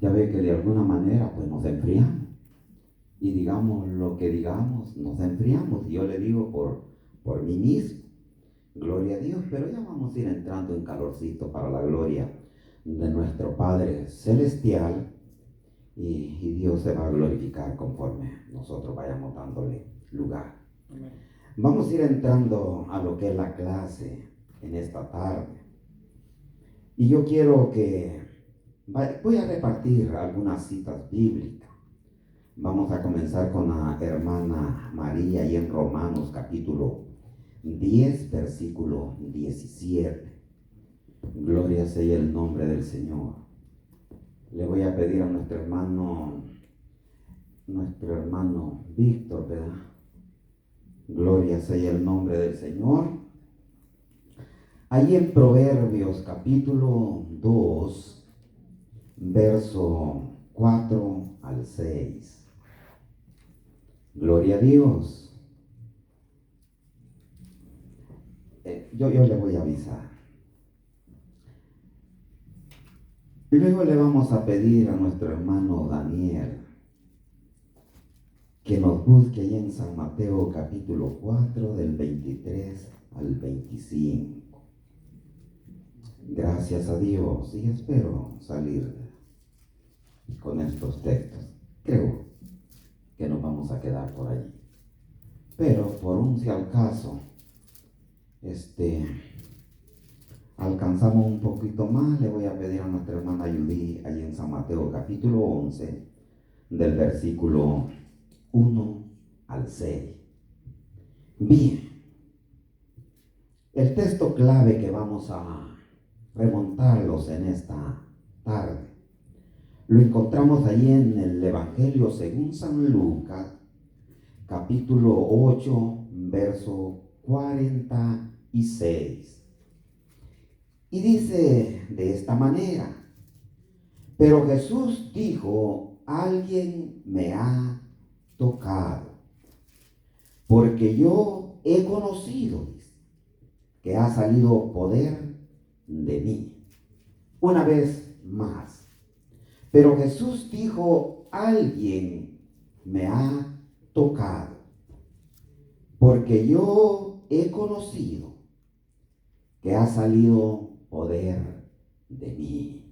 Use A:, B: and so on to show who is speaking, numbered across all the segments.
A: ya ve que de alguna manera pues nos enfriamos. Y digamos lo que digamos, nos enfriamos. Y yo le digo por mí mismo. Gloria a Dios, pero ya vamos a ir entrando en calorcito para la gloria de nuestro Padre Celestial y Dios se va a glorificar conforme nosotros vayamos dándole lugar. Amén. Vamos a ir entrando a lo que es la clase en esta tarde. Y yo quiero voy a repartir algunas citas bíblicas. Vamos a comenzar con la hermana María y en Romanos capítulo 10, versículo 17. Gloria sea el nombre del Señor. Le voy a pedir a nuestro hermano Víctor, ¿verdad? Gloria sea el nombre del Señor. Ahí en Proverbios capítulo 2, verso 4 al 6. Gloria a Dios. Yo le voy a avisar. Luego le vamos a pedir a nuestro hermano Daniel que nos busque ahí en San Mateo capítulo 4 del 23 al 25. Gracias a Dios y espero salir con estos textos. Creo que nos vamos a quedar por allí. Pero por un si al caso, alcanzamos un poquito más, le voy a pedir a nuestra hermana Judy ahí en San Mateo capítulo 11 del versículo 1 al 6. Bien, el texto clave que vamos a remontarlos en esta tarde lo encontramos ahí en el Evangelio según San Lucas capítulo 8 verso 46. Y dice de esta manera: pero Jesús dijo, alguien me ha tocado, porque yo he conocido que ha salido poder de mí. Una vez más. Pero Jesús dijo, alguien me ha tocado, porque yo he conocido que ha salido poder de mí.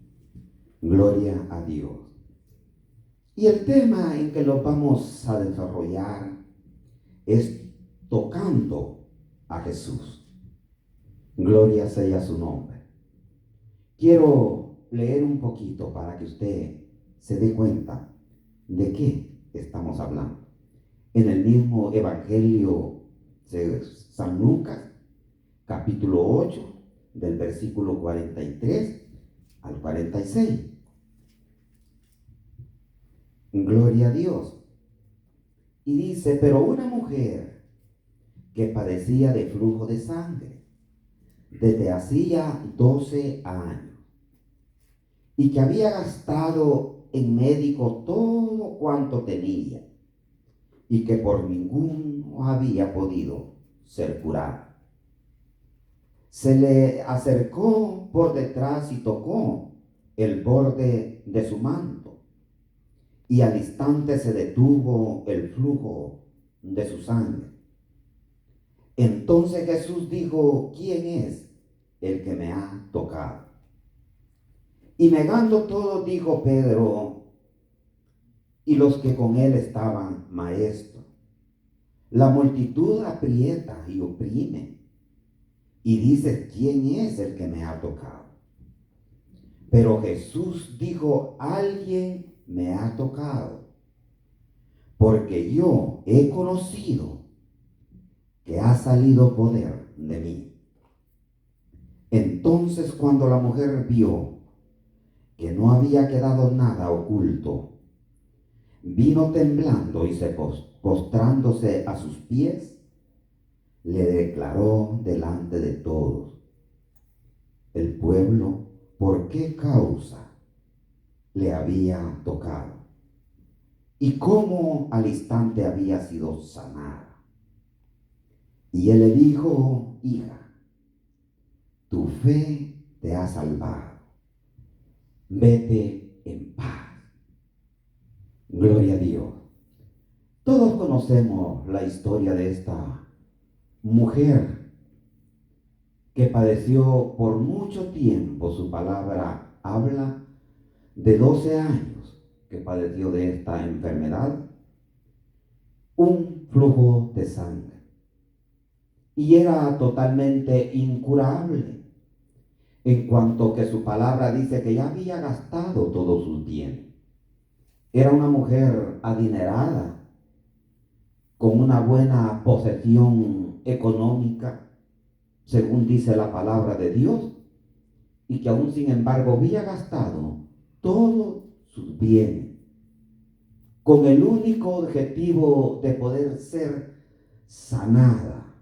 A: Gloria a Dios. Y el tema en que lo vamos a desarrollar es tocando a Jesús. Gloria sea su nombre. Quiero leer un poquito para que usted se dé cuenta de qué estamos hablando. En el mismo Evangelio de San Lucas, capítulo 8, del versículo 43 al 46. Gloria a Dios. Y dice, pero una mujer que padecía de flujo de sangre desde hacía 12 años y que había gastado en médico todo cuanto tenía y que por ninguno había podido ser curada, se le acercó por detrás y tocó el borde de su manto, y al instante se detuvo el flujo de su sangre. Entonces Jesús dijo, ¿quién es el que me ha tocado? Y negando todo, dijo Pedro y los que con él estaban, maestro, la multitud aprieta y oprime, y dice, ¿quién es el que me ha tocado? Pero Jesús dijo, alguien me ha tocado, porque yo he conocido que ha salido poder de mí. Entonces cuando la mujer vio que no había quedado nada oculto, vino temblando y postrándose a sus pies, le declaró delante de todos el pueblo por qué causa le había tocado y cómo al instante había sido sanada. Y él le dijo, hija, tu fe te ha salvado, vete en paz. Gloria a Dios. Todos conocemos la historia de esta mujer que padeció por mucho tiempo. Su palabra habla de 12 años que padeció de esta enfermedad, un flujo de sangre, y era totalmente incurable, en cuanto que su palabra dice que ya había gastado todos sus bienes. Era una mujer adinerada, con una buena posesión económica, según dice la palabra de Dios, y que aún sin embargo había gastado todos sus bienes con el único objetivo de poder ser sanada,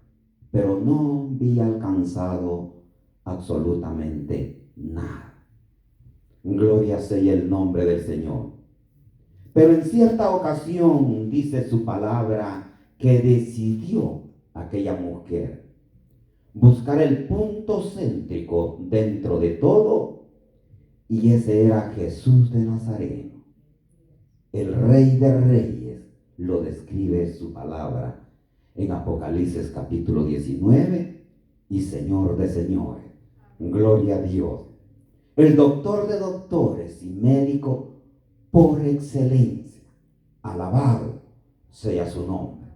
A: pero no había alcanzado absolutamente nada. Gloria sea el nombre del Señor. Pero en cierta ocasión dice su palabra que decidió aquella mujer buscar el punto céntrico dentro de todo, y ese era Jesús de Nazaret, el Rey de Reyes. Lo describe su palabra en Apocalipsis capítulo 19, y Señor de señores. Gloria a Dios. El doctor de doctores y médico por excelencia. Alabado sea su nombre.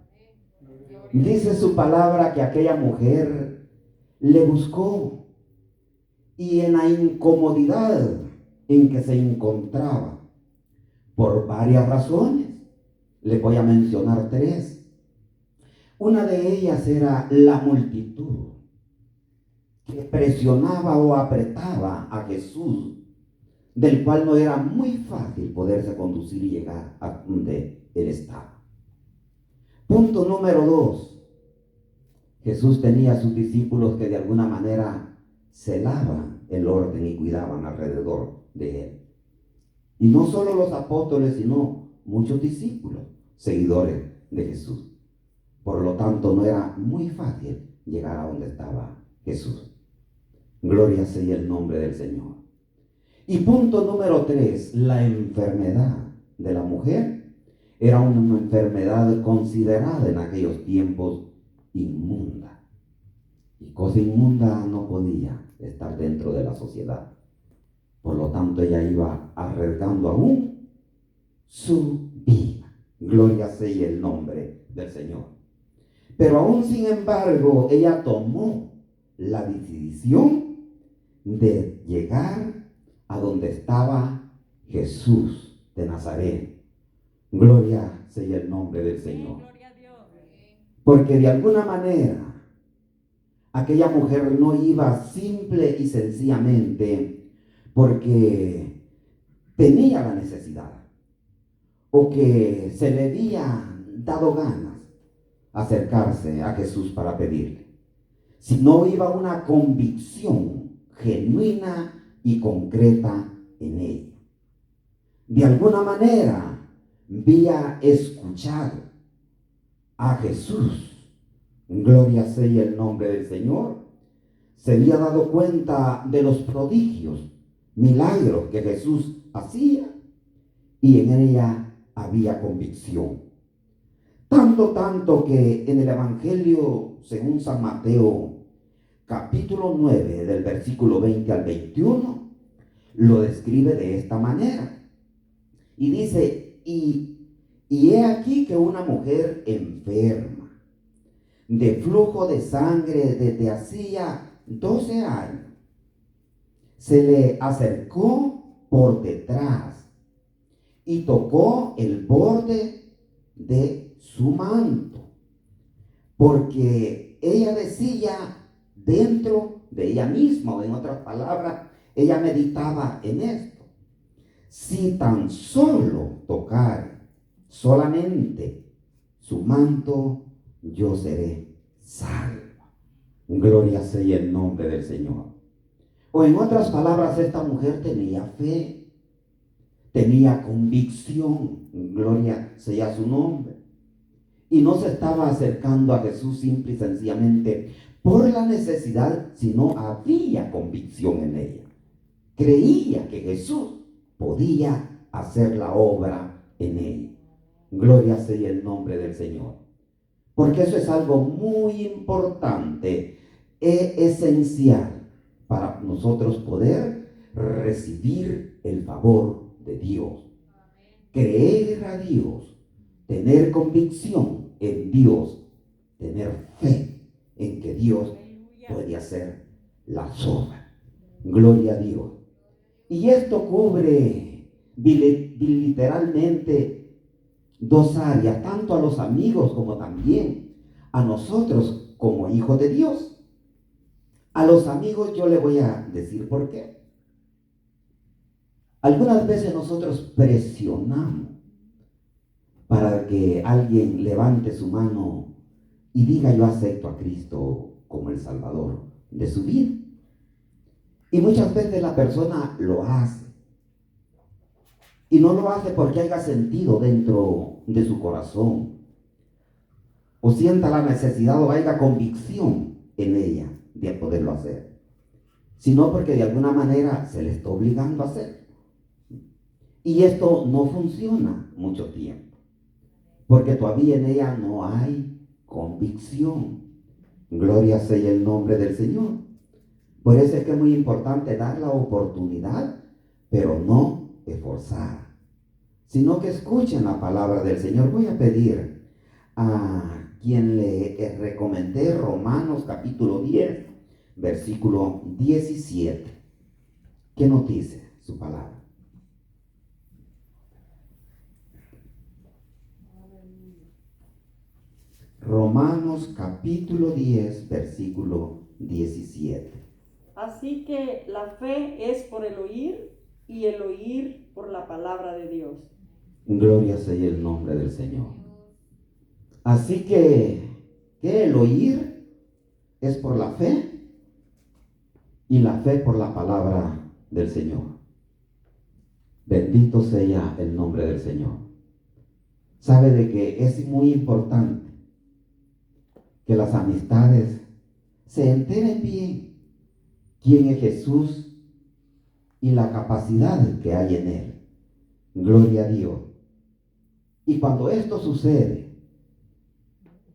A: Dice su palabra que aquella mujer le buscó, y en la incomodidad en que se encontraba, por varias razones, le voy a mencionar 3. Una de ellas era la multitud que presionaba o apretaba a Jesús, del cual no era muy fácil poderse conducir y llegar a donde él estaba. Punto número 2. Jesús tenía a sus discípulos que de alguna manera celaban el orden y cuidaban alrededor de él. Y no solo los apóstoles, sino muchos discípulos, seguidores de Jesús. Por lo tanto, no era muy fácil llegar a donde estaba Jesús. Gloria sea el nombre del Señor. Y punto número 3, la enfermedad de la mujer era una enfermedad considerada en aquellos tiempos inmunda. Y cosa inmunda no podía estar dentro de la sociedad. Por lo tanto, ella iba arriesgando aún su vida. Gloria sea el nombre del Señor. Pero aún sin embargo, ella tomó la decisión de llegar a donde estaba Jesús de Nazaret. Gloria sea el nombre del Señor. Porque de alguna manera aquella mujer no iba simple y sencillamente porque tenía la necesidad o que se le había dado ganas acercarse a Jesús para pedirle, sino iba una convicción genuina y concreta en ella. De alguna manera había escuchado a Jesús. Gloria sea el nombre del Señor. Se había dado cuenta de los prodigios, milagros que Jesús hacía, y en ella había convicción. Tanto que en el Evangelio según San Mateo, capítulo 9, del versículo 20 al 21, lo describe de esta manera. Y dice, y he aquí que una mujer enferma, de flujo de sangre desde hacía 12 años, se le acercó por detrás y tocó el borde de su manto, porque ella decía dentro de ella misma, o en otras palabras, ella meditaba en esto: si tan solo tocar solamente su manto, yo seré salva. Gloria sea el nombre del Señor. O en otras palabras, esta mujer tenía fe, tenía convicción, gloria sea su nombre, y no se estaba acercando a Jesús simple y sencillamente por la necesidad, sino había convicción en ella. Creía que Jesús podía hacer la obra en ella. Gloria sea el nombre del Señor. Porque eso es algo muy importante e esencial para nosotros poder recibir el favor de Dios. Creer a Dios, tener convicción en Dios, tener fe en que Dios puede hacer las obras. Gloria a Dios. Y esto cubre literalmente dos áreas, tanto a los amigos como también a nosotros como hijos de Dios. A los amigos yo le voy a decir por qué. Algunas veces nosotros presionamos para que alguien levante su mano y diga: yo acepto a Cristo como el Salvador de su vida. Y muchas veces la persona lo hace. Y no lo hace porque haya sentido dentro de su corazón, o sienta la necesidad o haya convicción en ella de poderlo hacer, sino porque de alguna manera se le está obligando a hacer. Y esto no funciona mucho tiempo, porque todavía en ella no hay convicción. Gloria sea el nombre del Señor. Por eso es que es muy importante dar la oportunidad, pero no esforzar, sino que escuchen la palabra del Señor. Voy a pedir a quien le recomendé Romanos capítulo 10, versículo 17. ¿Qué nos dice su palabra? Romanos capítulo 10, versículo 17.
B: Así que la fe es por el oír y el oír por la palabra de Dios.
A: Gloria sea el nombre del Señor. Así que el oír es por la fe y la fe por la palabra del Señor. Bendito sea el nombre del Señor. Sabe de que es muy importante que las amistades se enteren bien quién es Jesús y la capacidad que hay en él. Gloria a Dios. Y cuando esto sucede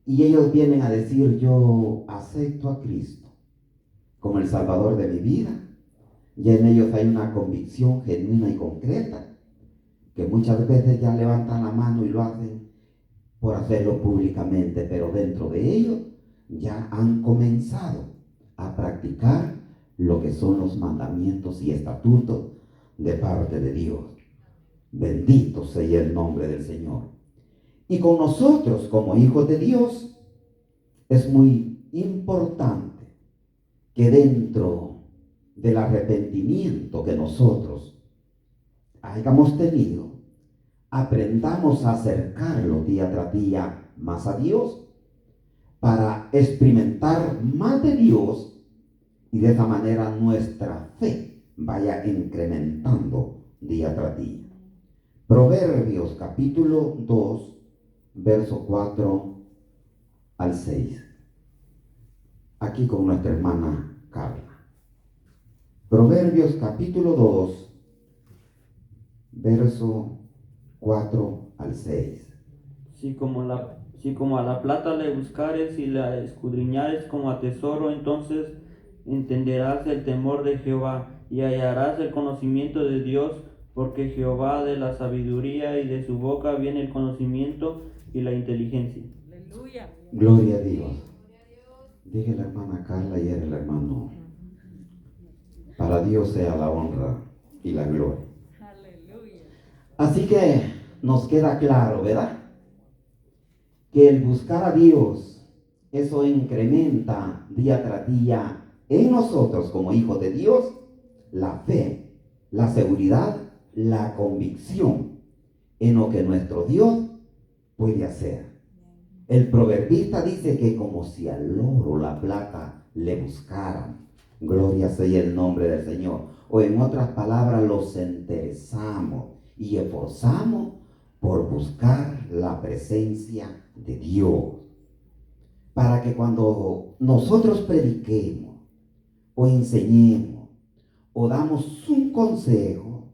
A: y ellos vienen a decir: yo acepto a Cristo como el Salvador de mi vida, ya en ellos hay una convicción genuina y concreta, que muchas veces ya levantan la mano y lo hacen por hacerlo públicamente, pero dentro de ellos ya han comenzado a practicar lo que son los mandamientos y estatutos de parte de Dios. Bendito sea el nombre del Señor. Y con nosotros como hijos de Dios es muy importante que dentro del arrepentimiento que nosotros hayamos tenido, aprendamos a acercarlo día tras día más a Dios, para experimentar más de Dios, y de esa manera nuestra fe vaya incrementando día tras día. Proverbios capítulo 2, verso 4 al 6. Aquí con nuestra hermana Carla. Proverbios capítulo 2, verso 4 al 6.
C: Si como a la plata le buscares y la escudriñares como a tesoro, entonces entenderás el temor de Jehová y hallarás el conocimiento de Dios, porque Jehová de la sabiduría y de su boca viene el conocimiento y la inteligencia.
B: Aleluya.
A: Gloria a Dios. Dije la hermana Carla y era el hermano. Para Dios sea la honra y la gloria.
B: Aleluya.
A: Así que nos queda claro, ¿verdad? Que el buscar a Dios, eso incrementa día tras día en nosotros como hijos de Dios la fe, la seguridad, la convicción en lo que nuestro Dios puede hacer. El proverbista dice que como si al oro, la plata, le buscaran. Gloria sea el nombre del Señor. O en otras palabras, los interesamos y esforzamos por buscar la presencia de Dios. Para que cuando nosotros prediquemos o enseñemos o damos un consejo,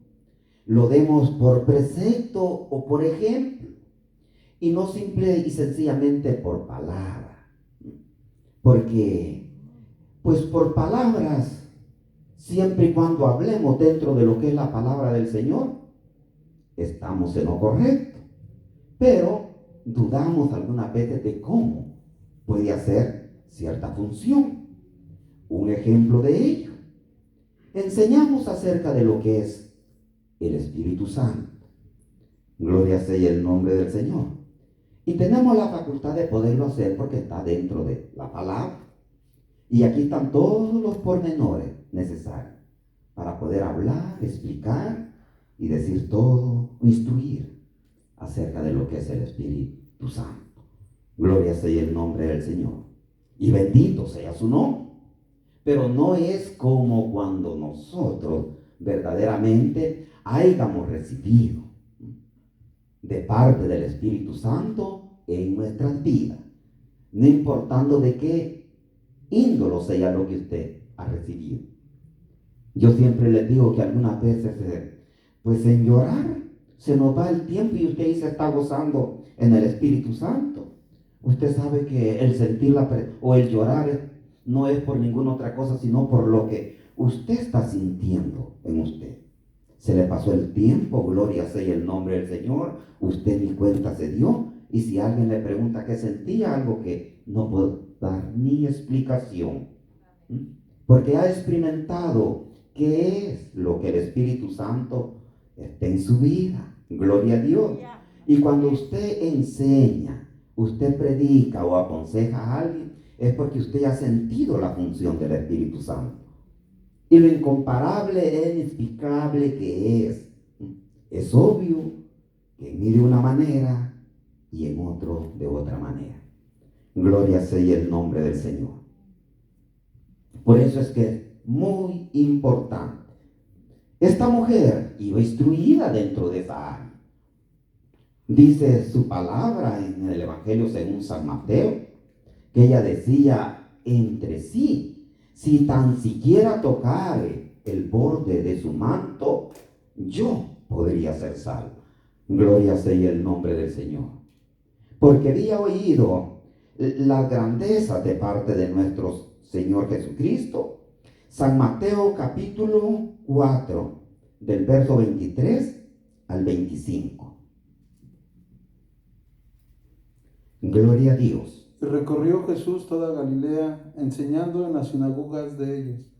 A: lo demos por precepto o por ejemplo, y no simple y sencillamente por palabra. Porque, pues por palabras, siempre y cuando hablemos dentro de lo que es la palabra del Señor, estamos en lo correcto. Pero dudamos algunas veces de cómo puede hacer cierta función. Un ejemplo de ello, enseñamos acerca de lo que es el Espíritu Santo. Gloria sea el nombre del Señor. Y tenemos la facultad de poderlo hacer porque está dentro de la palabra. Y aquí están todos los pormenores necesarios para poder hablar, explicar y decir todo, instruir acerca de lo que es el Espíritu Santo. Gloria sea el nombre del Señor. Y bendito sea su nombre. Pero no es como cuando nosotros verdaderamente hayamos recibido de parte del Espíritu Santo en nuestras vidas, no importando de qué índolo sea lo que usted ha recibido. Yo siempre les digo que algunas veces, pues en llorar se nos va el tiempo y usted ahí se está gozando en el Espíritu Santo. Usted sabe que el sentir o el llorar no es por ninguna otra cosa, sino por lo que usted está sintiendo en usted. Se le pasó el tiempo, gloria sea el nombre del Señor, usted ni cuenta se dio, y si alguien le pregunta qué sentía, algo que no puedo dar ni explicación, porque ha experimentado qué es lo que el Espíritu Santo está en su vida, gloria a Dios. Y cuando usted enseña, usted predica o aconseja a alguien, es porque usted ha sentido la función del Espíritu Santo. Y lo incomparable e inexplicable que es obvio que en mí de una manera y en otro de otra manera. Gloria sea el nombre del Señor. Por eso es que es muy importante. Esta mujer iba instruida dentro de esa área. Dice su palabra en el Evangelio según San Mateo, que ella decía entre sí, si tan siquiera tocare el borde de su manto, yo podría ser salvo. Gloria sea el nombre del Señor. Porque había oído la grandeza de parte de nuestro Señor Jesucristo. San Mateo capítulo 4, del verso 23 al 25. Gloria a Dios.
D: Y recorrió Jesús toda Galilea, enseñando en las sinagogas de ellos,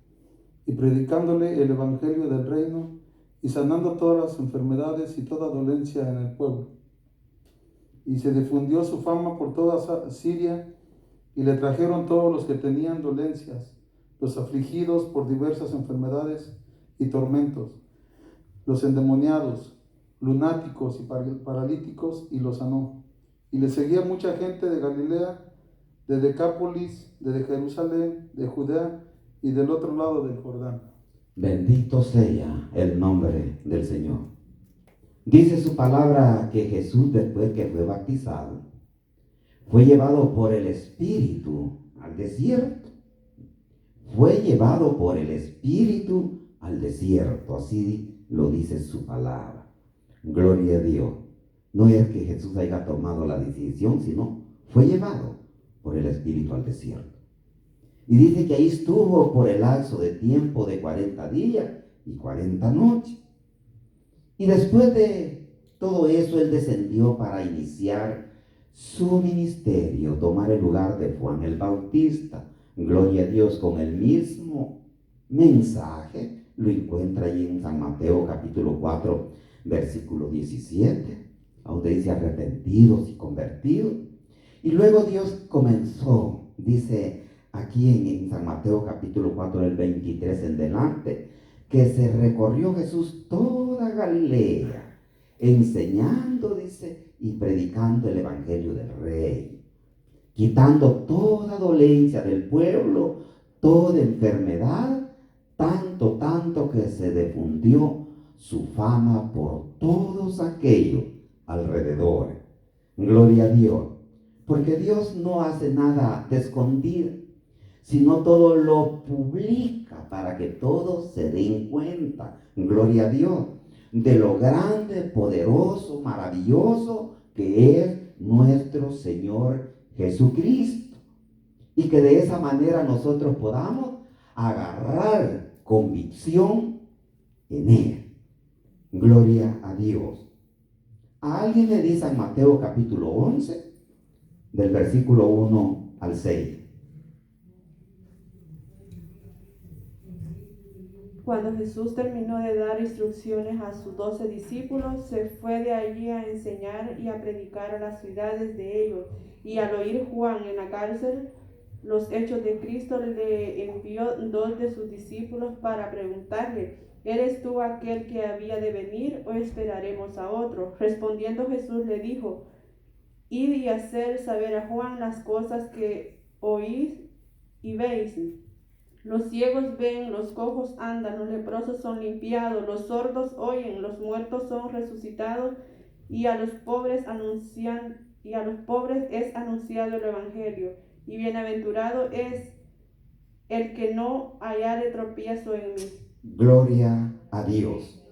D: y predicándole el evangelio del reino, y sanando todas las enfermedades y toda dolencia en el pueblo. Y se difundió su fama por toda Siria, y le trajeron todos los que tenían dolencias, los afligidos por diversas enfermedades y tormentos, los endemoniados, lunáticos y paralíticos, y los sanó. Y le seguía mucha gente de Galilea, de Decápolis, de Jerusalén, de Judea y del otro lado del Jordán.
A: Bendito sea el nombre del Señor. Dice su palabra que Jesús, después que fue bautizado, fue llevado por el Espíritu al desierto. Fue llevado por el Espíritu al desierto. Así lo dice su palabra. Gloria a Dios. No es que Jesús haya tomado la decisión, sino fue llevado por el Espíritu al desierto. Y dice que ahí estuvo por el lapso de tiempo de 40 días y 40 noches. Y después de todo eso, él descendió para iniciar su ministerio, tomar el lugar de Juan el Bautista. Gloria a Dios, con el mismo mensaje. Lo encuentra allí en San Mateo capítulo 4, versículo 17. Donde dice arrepentidos y convertidos. Y luego Dios comenzó, dice aquí en San Mateo capítulo 4, del 23 en delante, que se recorrió Jesús toda Galilea, enseñando, dice, y predicando el evangelio del Rey, quitando toda dolencia del pueblo, toda enfermedad, tanto que se difundió su fama por todos aquellos alrededor. Gloria a Dios. Porque Dios no hace nada de escondido, sino todo lo publica para que todos se den cuenta. Gloria a Dios. de lo grande, poderoso, maravilloso que es nuestro Señor Jesucristo. Y que de esa manera nosotros podamos agarrar convicción en Él. Gloria a Dios. A alguien le dice en Mateo capítulo 11, del versículo 1 al 6.
E: Cuando Jesús terminó de dar instrucciones a sus 12 discípulos, se fue de allí a enseñar y a predicar a las ciudades de ellos. Y al oír Juan en la cárcel los hechos de Cristo, le envió 2 de sus discípulos para preguntarle: ¿eres tú aquel que había de venir o esperaremos a otro? Respondiendo Jesús le dijo: id y hacer saber a Juan las cosas que oís y veis. Los ciegos ven, los cojos andan, los leprosos son limpiados, los sordos oyen, los muertos son resucitados, y a los pobres es anunciado el evangelio. Y bienaventurado es el que no hallare tropiezo en mí.
A: Gloria a Dios.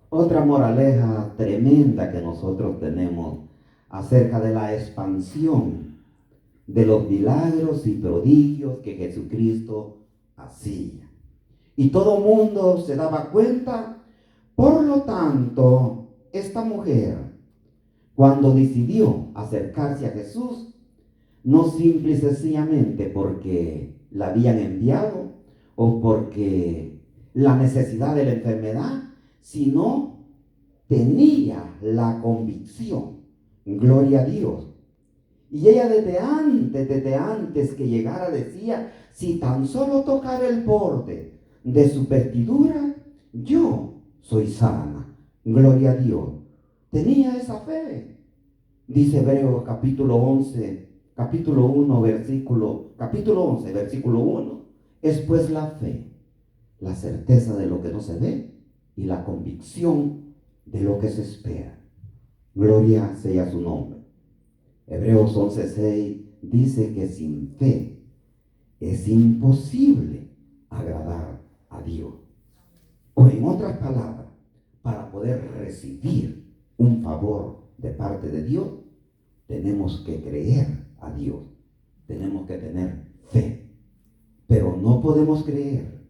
A: Otra moraleja tremenda que nosotros tenemos acerca de la expansión de los milagros y prodigios que Jesucristo hacía. Y todo mundo se daba cuenta. Por lo tanto, esta mujer, cuando decidió acercarse a Jesús, no simple y sencillamente porque la habían enviado o porque la necesidad de la enfermedad, sino tenía la convicción, gloria a Dios. Y ella desde antes que llegara decía: si tan solo tocar el borde de su vestidura, yo soy sana, gloria a Dios. Tenía esa fe. Dice Hebreos capítulo 11, capítulo 11, versículo 1. Es pues la fe, la certeza de lo que no se ve y la convicción de lo que se espera. Gloria sea su nombre. Hebreos 11:6 dice que sin fe es imposible agradar a Dios. O en otras palabras, para poder recibir un favor de parte de Dios, tenemos que creer a Dios. Tenemos que tener fe. Pero no podemos creer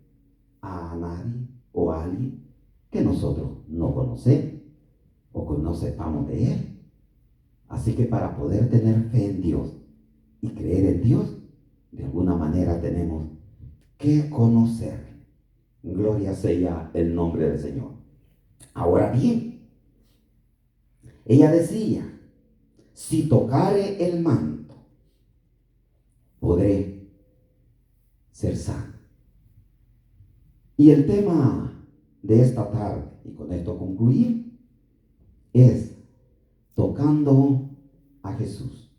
A: a nadie o a alguien que nosotros no conocemos o que no sepamos de Él. Así que para poder tener fe en Dios y creer en Dios, de alguna manera tenemos que conocer. Gloria sea el nombre del Señor. Ahora bien, ella decía: si tocare el manto, podré ser sano. Y el tema de esta tarde, y con esto concluir, es tocando a Jesús.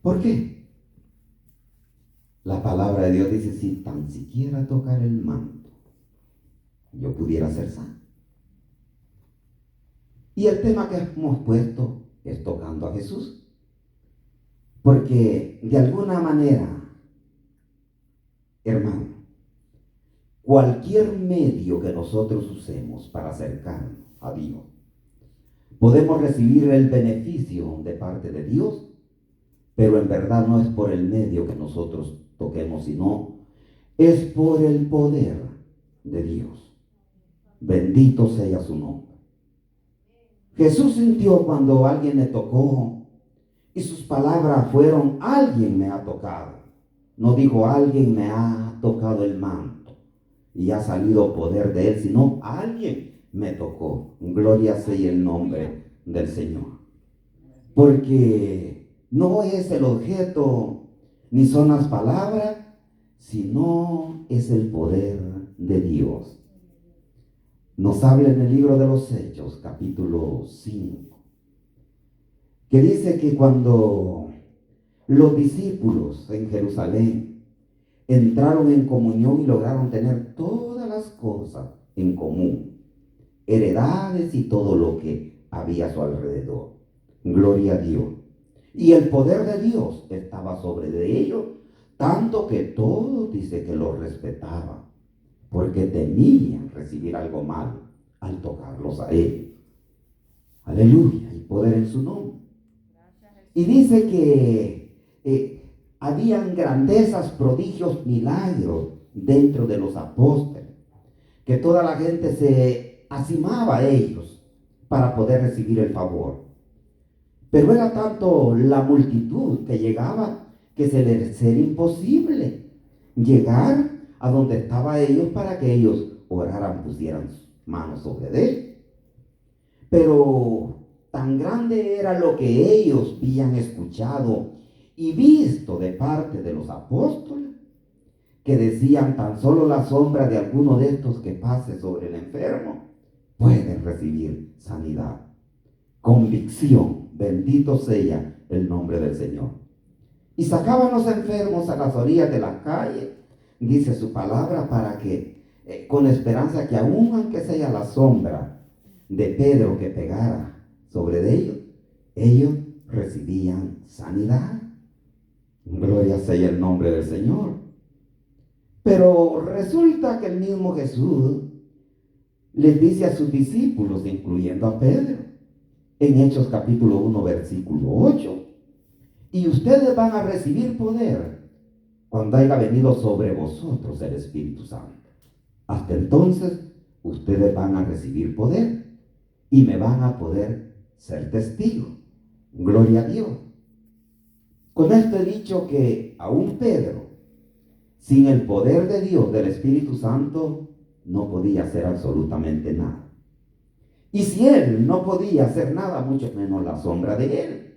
A: ¿Por qué? La palabra de Dios dice: si tan siquiera tocar el manto, yo pudiera ser sano. Y el tema que hemos puesto es tocando a Jesús. Porque de alguna manera, hermano, cualquier medio que nosotros usemos para acercarnos a Dios, podemos recibir el beneficio de parte de Dios, pero en verdad no es por el medio que nosotros toquemos, sino es por el poder de Dios. Bendito sea su nombre. Jesús sintió cuando alguien le tocó y sus palabras fueron: alguien me ha tocado. No dijo: alguien me ha tocado el manto y ha salido poder de él, sino: alguien me tocó. Gloria sea el nombre del Señor. Porque no es el objeto ni son las palabras, sino es el poder de Dios. Nos habla en el libro de los Hechos, capítulo 5, que dice que cuando los discípulos en Jerusalén entraron en comunión y lograron tener todas las cosas en común, heredades y todo lo que había a su alrededor. Gloria a Dios. Y el poder de Dios estaba sobre de ellos, tanto que todos dice que lo respetaban. porque temían recibir algo malo al tocarlos a ellos. Aleluya, y poder en su nombre. Y dice que habían grandezas, prodigios, milagros dentro de los apóstoles, que toda la gente se acimaba a ellos para poder recibir el favor. Pero era tanto la multitud que llegaba que se les era imposible llegar a donde estaban ellos para que ellos oraran, pusieran sus manos sobre él. Pero tan grande era lo que ellos habían escuchado y visto de parte de los apóstoles, que decían: tan solo la sombra de alguno de estos que pase sobre el enfermo pueden recibir sanidad. Convicción, bendito sea el nombre del Señor. Y sacaban los enfermos a las orillas de la calle, dice su palabra, para que con esperanza que aún aunque sea la sombra de Pedro que pegara sobre ellos recibían sanidad. Gloria sea el nombre del Señor. Pero resulta que el mismo Jesús les dice a sus discípulos, incluyendo a Pedro, en Hechos capítulo 1, versículo 8, y ustedes van a recibir poder cuando haya venido sobre vosotros el Espíritu Santo. Hasta entonces, ustedes van a recibir poder y me van a poder ser testigos. Gloria a Dios. Con esto he dicho que aún Pedro, sin el poder de Dios, del Espíritu Santo, no podía hacer absolutamente nada. Y si él no podía hacer nada, mucho menos la sombra de él.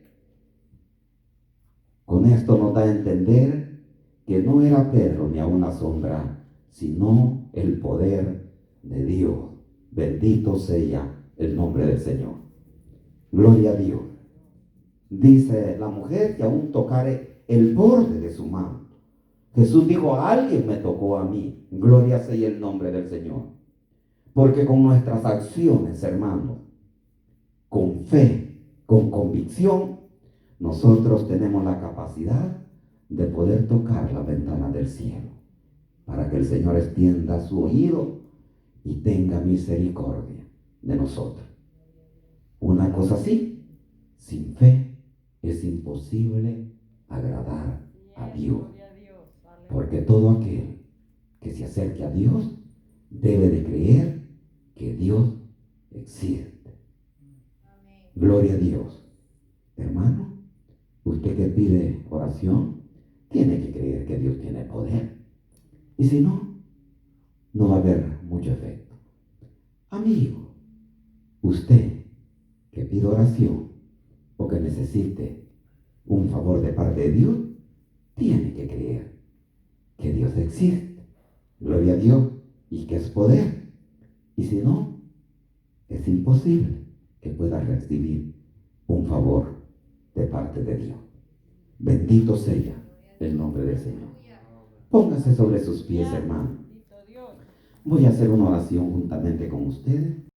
A: Con esto nos da a entender que no era Pedro ni aún la sombra, sino el poder de Dios. Bendito sea el nombre del Señor. Gloria a Dios. Dice la mujer que aún tocare el borde de su mano. Jesús dijo: alguien me tocó a mí. Gloria sea el nombre del Señor. Porque con nuestras acciones, hermanos, con fe, con convicción, nosotros tenemos la capacidad de poder tocar la ventana del cielo, para que el Señor extienda su oído y tenga misericordia de nosotros. Una cosa así, sin fe es imposible agradar a Dios, porque todo aquel que se acerque a Dios debe de creer que Dios existe. Gloria a Dios. Hermano, usted que pide oración, tiene que creer que Dios tiene poder. Y si no, no va a haber mucho efecto. Amigo, usted que pide oración o que necesite un favor de parte de Dios, tiene que creer que Dios existe. Gloria a Dios, y que es poder. Y si no, es imposible que pueda recibir un favor de parte de Dios. Bendito sea el nombre del Señor. Póngase sobre sus pies, hermano. Voy a hacer una oración juntamente con ustedes.